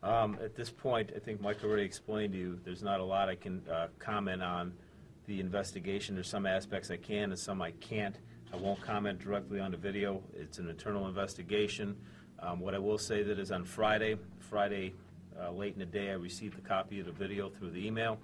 At this point, I think Mike already explained to you, there's not a lot I can comment on the investigation. There's some aspects I can and some I can't. I won't comment directly on the video. It's an internal investigation. What I will say that is on Friday late in the day, I received a copy of the video through the email.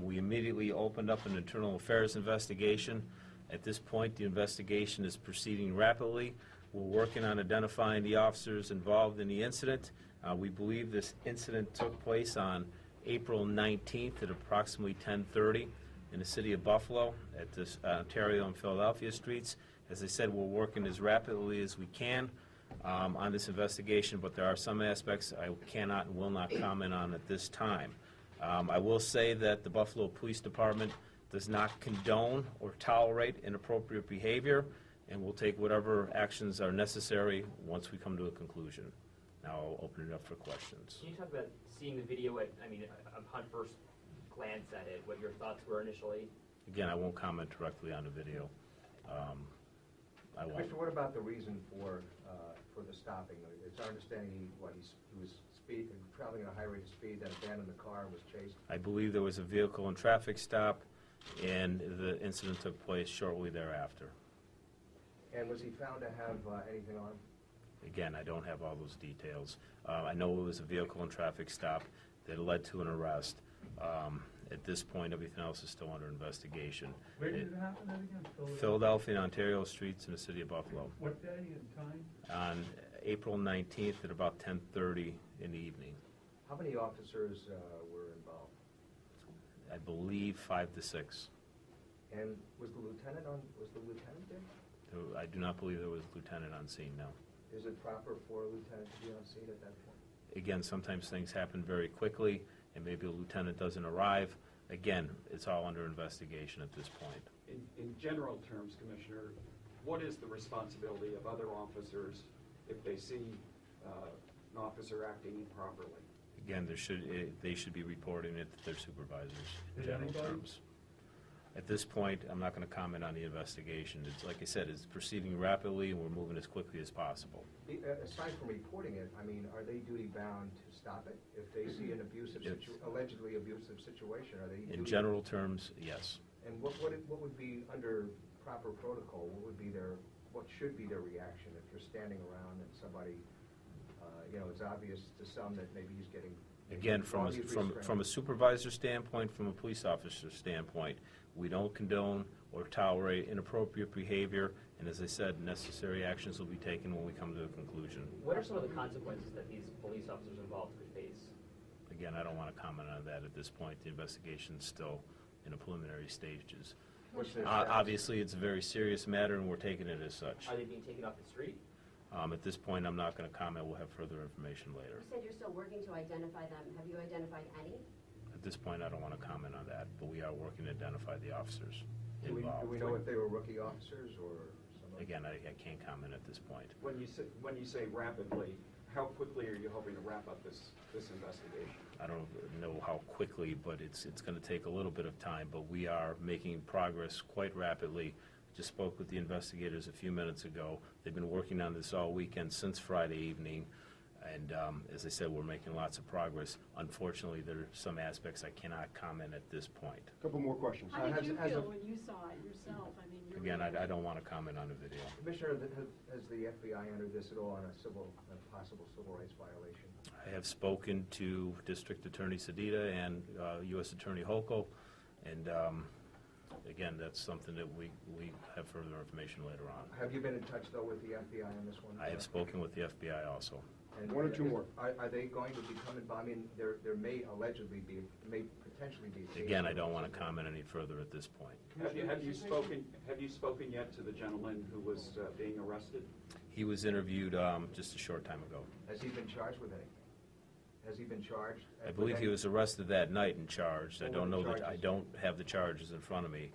We immediately opened up an internal affairs investigation. At this point, the investigation is proceeding rapidly. We're working on identifying the officers involved in the incident. We believe this incident took place on April 19th at approximately 10:30 in the city of Buffalo at this Ontario and Philadelphia streets. As I said, we're working as rapidly as we can on this investigation, but there are some aspects I cannot and will not comment on at this time. I will say that the Buffalo Police Department does not condone or tolerate inappropriate behavior, and will take whatever actions are necessary once we come to a conclusion. Now I'll open it up for questions. Can you talk about seeing the video upon first glance at it, what your thoughts were initially? Again, I won't comment directly on the video. I won't. Commissioner, what about the reason for the stopping? It's our understanding he was traveling at a high rate of speed, then abandoned the car and was chased. I believe there was a vehicle and traffic stop, and the incident took place shortly thereafter. And was he found to have anything on him? Again, I don't have all those details. I know it was a vehicle and traffic stop that led to an arrest. At this point, everything else is still under investigation. Where did it happen again? Philadelphia and Ontario streets in the city of Buffalo. What day and time? On April 19th at about 10:30 in the evening. How many officers were involved? I believe 5 to 6. And was the lieutenant there? I do not believe there was a lieutenant on scene, no. Is it proper for a lieutenant to be on scene at that point? Again, sometimes things happen very quickly, and maybe a lieutenant doesn't arrive. Again, it's all under investigation at this point. In general terms, Commissioner, what is the responsibility of other officers if they see an officer acting improperly? Again, they should be reporting it to their supervisors in general terms. At this point, I'm not going to comment on the investigation. It's like I said, it's proceeding rapidly, and we're moving as quickly as possible. Aside from reporting it, I mean, are they duty bound to stop it if they see an allegedly abusive situation? Are they? In general terms, yes. And what would be under proper protocol? What should be their reaction if you're standing around and somebody, it's obvious to some that maybe he's getting. Again, from a supervisor standpoint, from a police officer standpoint, we don't condone or tolerate inappropriate behavior, and as I said, necessary actions will be taken when we come to a conclusion. What are some of the consequences that these police officers involved could face? Again, I don't want to comment on that at this point. The investigation is still in the preliminary stages. Obviously, it's a very serious matter, and we're taking it as such. Are they being taken off the street? At this point, I'm not going to comment. We'll have further information later. You said you're still working to identify them. Have you identified any? At this point, I don't want to comment on that, but we are working to identify the officers involved. Do we know if they were rookie officers or somebody? Again, I can't comment at this point. When you say rapidly, how quickly are you hoping to wrap up this investigation? I don't know how quickly, but it's going to take a little bit of time, but we are making progress quite rapidly. Just spoke with the investigators a few minutes ago. They've been working on this all weekend since Friday evening, and as I said, we're making lots of progress. Unfortunately, there are some aspects I cannot comment at this point. A couple more questions. How did you feel when you saw it yourself? I mean, again, I don't want to comment on the video. Commissioner, has the FBI entered this at all on a possible civil rights violation? I have spoken to District Attorney Sedita and U.S. Attorney Hochul, and again, that's something that we have further information later on. Have you been in touch, though, with the FBI on this one? I have spoken with the FBI also. And one or two more. Are they going to be coming by? I mean, there may potentially be. Again, I don't want to comment any further at this point. Have you spoken yet to the gentleman who was being arrested? He was interviewed just a short time ago. Has he been charged with anything? Has he been charged? I believe he was arrested that night and charged. I don't know that I don't have the charges in front of me,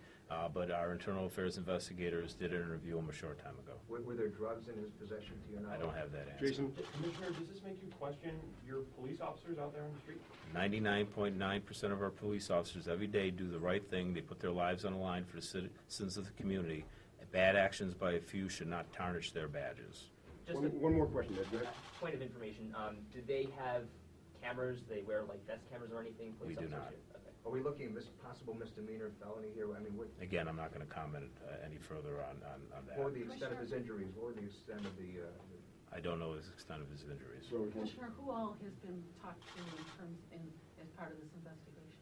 but our internal affairs investigators did interview him a short time ago. Were there drugs in his possession, to your knowledge? I don't have that answer. Jason? Commissioner, does this make you question your police officers out there on the street? 99.9% of our police officers every day do the right thing. They put their lives on the line for the citizens of the community. Bad actions by a few should not tarnish their badges. Just one more question, Ed. Go ahead. Point of information, do they have cameras? They wear like vest cameras or anything? We do Police not. officers? Okay. Are we looking at possible misdemeanor, felony here? I mean, what, Again, I'm not going to comment any further on that. what were the extent of his injuries? What were the extent of the, I don't know the extent of his injuries. Commissioner, who all has been talked to in terms, as part of this investigation?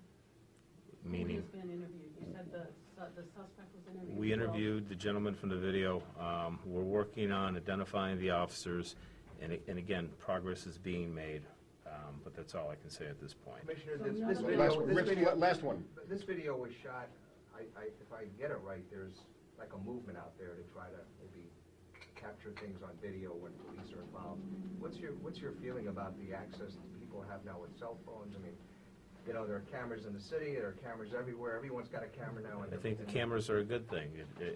Meaning? Who has been interviewed? You said the suspect was interviewed. We as well. interviewed the gentleman from the video. We're working on identifying the officers, and again, progress is being made, but that's all I can say at this point. Commissioner, So this none this of video, the- this video. Last one. This video was shot, if I get it right, there's like a movement out there to try to maybe capture things on video when police are involved. What's your feeling about the access that people have now with cell phones? I mean, you know, there are cameras in the city, there are cameras everywhere, everyone's got a camera now. I think the cameras are a good thing.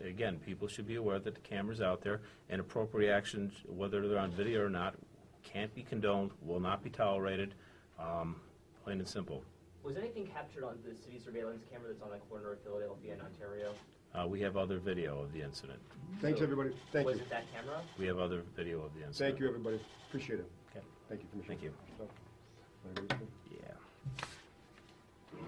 Again, people should be aware that the camera's out there, and appropriate actions, whether they're on video or not, can't be condoned, will not be tolerated, plain and simple. Was anything captured on the city surveillance camera that's on the corner of Philadelphia and Ontario? We have other video of the incident. Thanks, So, everybody. Thank you. Was it that camera? We have other video of the incident. Thank you, everybody. Appreciate it. Okay. Thank you, Commissioner. Thank you. So, wanna go this way? Yeah.